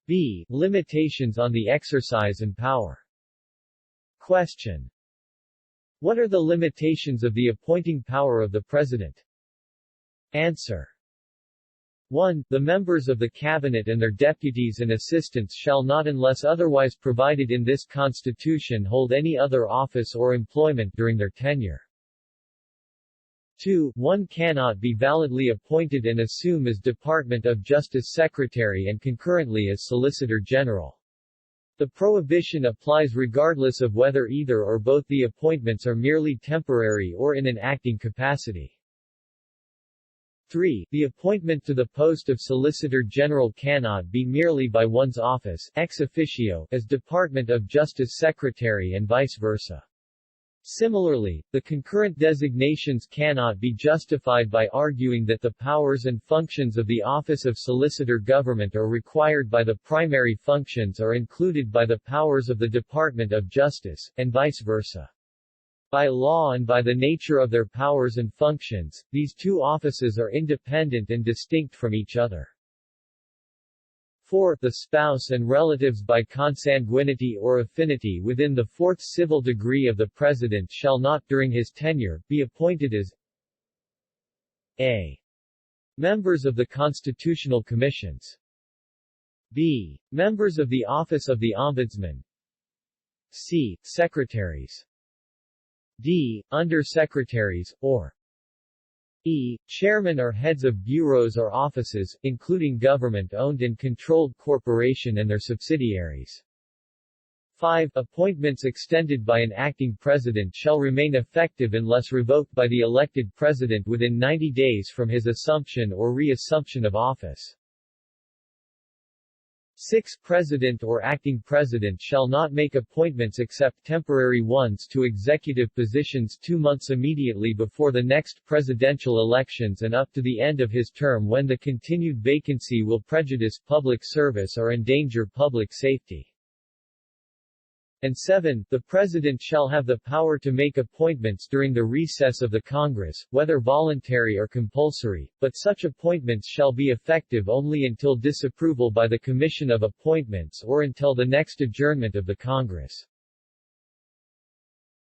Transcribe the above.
B. Limitations on the exercise and power. Question. What are the limitations of the appointing power of the President? Answer. 1. The members of the Cabinet and their deputies and assistants shall not, unless otherwise provided in this Constitution, hold any other office or employment during their tenure. 2. One cannot be validly appointed and assume as Department of Justice Secretary and concurrently as Solicitor General. The prohibition applies regardless of whether either or both the appointments are merely temporary or in an acting capacity. 3. The appointment to the post of Solicitor General cannot be merely by one's office ex officio as Department of Justice Secretary and vice versa. Similarly, the concurrent designations cannot be justified by arguing that the powers and functions of the Office of Solicitor Government are required by the primary functions or included by the powers of the Department of Justice, and vice versa. By law and by the nature of their powers and functions, these two offices are independent and distinct from each other. 4. The spouse and relatives by consanguinity or affinity within the fourth civil degree of the President shall not, during his tenure, be appointed as a. Members of the Constitutional Commissions, b. Members of the Office of the Ombudsman, c. Secretaries, d. Under-secretaries, or e. Chairmen or heads of bureaus or offices, including government-owned and controlled corporation and their subsidiaries. 5. Appointments extended by an acting president shall remain effective unless revoked by the elected president within 90 days from his assumption or reassumption of office. 6. President or acting president shall not make appointments except temporary ones to executive positions 2 months immediately before the next presidential elections and up to the end of his term when the continued vacancy will prejudice public service or endanger public safety. And 7. The President shall have the power to make appointments during the recess of the Congress, whether voluntary or compulsory, but such appointments shall be effective only until disapproval by the Commission of Appointments or until the next adjournment of the Congress.